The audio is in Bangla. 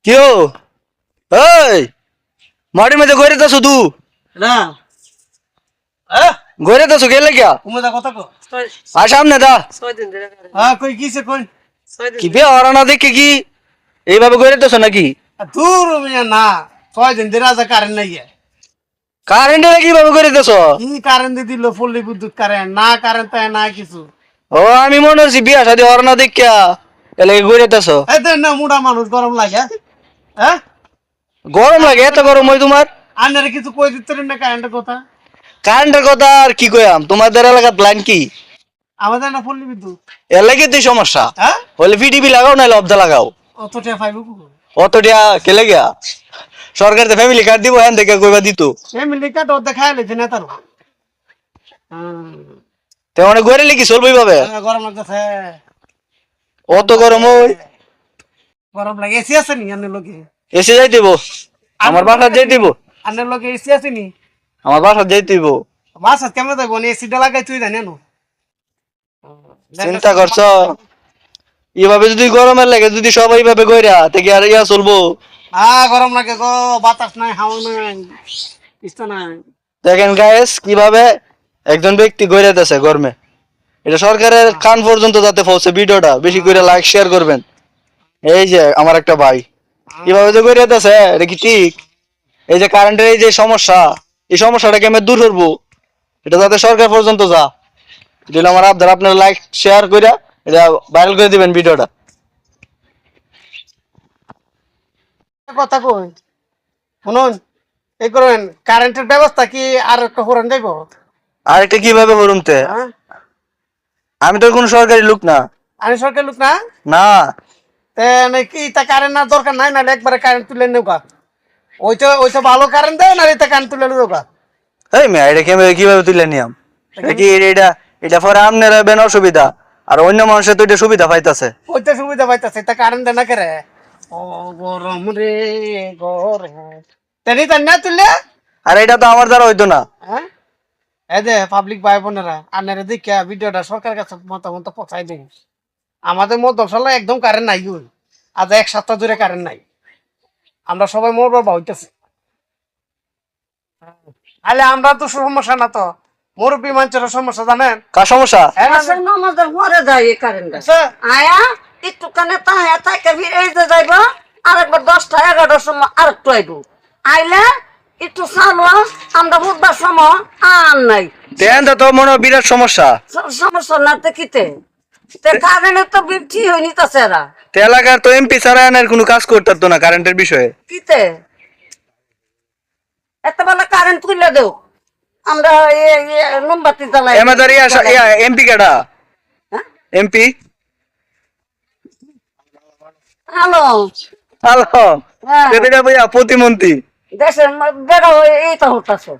क्यों ओए माड़ी में तो गोरे तो सुधू না गोरे तो सुखेले क्या কুমদা কথা কো आ सामने दा 6 দিন ধরে কারেন্ট হ্যাঁ কই কিছে কই 6 দিন কি বে অরানা দেখে কি এইভাবে গোরে তো নাকি দূর মিয়া না 6 দিন ধরে আজ কারেন্ট নাই কারেন্ট কিভাবে করে দেছো কি কারেন্ট দিল পল্লী বিদ্যুৎ কারেন্ট না কারেন্ট তাই না কিছু ও আমি মনে হচ্ছি বিয়া শাদী অরানা দেখা এলে গোরে দেছো এই দেন না মুড়া মানুষ গরম লাগে হ্যাঁ গরম লাগে এত গরম হয় তোমার আনারে কিছু কই দিতেন না কারেন্টের কথা কারেন্টের কথা আর কি কইয়াম তোমাদের এলাকার প্ল্যান কি আমাদের না পল্লী বিদ্যুৎ এর লাগি তুই সমস্যা হ্যাঁ বলে ভিডিপি লাগাও না লব্ধা লাগাও অত টাকা পাইবো অত টিয়া কেলে গিয়া সরকার তো ফ্যামিলি কার্ড দিব হ্যাঁ দেখে কইবা দিত ফ্যামিলি কার্ড ও দেখাই লেছে না তার তে অনেক গরে লিখি চলবো এইভাবে গরম লাগতেছে অত গরম ওই গরম লাগে এসি আছে নি আনের লগে এসে যাই দিব আমার বাসা যাই দিব আনের লগে এসি আছে নি আমার বাসা যাই দিব বাসা কেমন যাবো এসিটা লাগাই তুই জানি না চিন্তা করছ এইভাবে যদি গরমের লাগে যদি সবাই এইভাবে গইরা তে কি আর ইয়া চলবো গরম লাগে গো বাতাস নাই হাওয়া নাই কিছু নাই দেখেন গাইস কিভাবে একজন ব্যক্তি গইরাতেছে গরমে এটা সরকারের কান পর্যন্ত যাতে পৌঁছে ভিডিওটা বেশি করে লাইক শেয়ার করবেন এই যে আমার একটা ভাই কিভাবে যে গইরাতেছে এটা কি ঠিক এই যে কারেন্টের এই যে সমস্যা এই সমস্যাটা কেমন দূর করবো এটা যাতে সরকার পর্যন্ত যা দিলে আমার আপনারা লাইক শেয়ার করে এটা ভাইরাল করে দিবেন ভিডিওটা কথা কই শুনুন এই করেন কারেন্টের ব্যবস্থা কি আর একটা হরান যাইব আর এটা কিভাবে করুমতে আমি তো কোনো সরকারি লোক না আমি সরকার লোক না না তে নাকি তা কারেন্ট না দরকার নাই নাহলে একবারে কারেন্ট তুলে নেওকা ওইটা ভালো কারেন্ট দেয় না এটা কারেন্ট তুলে নেওকা এই মেয়ে এটা কিভাবে তুলে নিয়াম এটা কি এটা এটা পরে আপনারা বেন অসুবিধা আর অন্য মানুষের তো এটা সুবিধা পাইতাছে ওইটা সুবিধা পাইতাছে তা কারেন্ট দেয় না করে ও গরম রে গরম তেনি তার না তুললে আর এটা তো আমার দ্বারা হইতো না হ্যাঁ এই যে পাবলিক ভাই বোনেরা আনারে দেখে ভিডিওটা সরকার কাছে মতামত পৌঁছাই দিন আমাদের মধ্যশালা একদম কারেন্ট নাই ওই আজ 1 সপ্তাহ ধরে কারেন্ট নাই আমরা সবাই মরবার হইতেছে আলে আমরা তো সমস্যা না তো মুরব্বী মানুষের সমস্যা জানেন কার সমস্যা আমাদের ঘরে যায় এই কারেন্ট আচ্ছা, আয়া একটু কানে তাহা তাকে এই যে যাইব আরেকবার 10টা 11টার সময় আরেকটু আইব আইলে একটু চালু আমরা বুধবার সময় আর নাই তেন তো মনে হয় বিরাট সমস্যা সমস্যা না তো কিতে কারেন্টের তো বৃদ্ধি হয়ে নিতেছে এরা তে এলাকার তো এমপি ছাড়া আর কোনো কাজ করতে না কারেন্টের বিষয়ে কিতে এত বেলা কারেন্ট তুলে দেও আমরা মোমবাতি জ্বালাই আমাদের এমপি কেডা এমপি হ্যালো হ্যালো হ্যাঁ এটা ভাইয়া প্রতিমন্ত্রী দেশের বেড়া এই তো হতাছে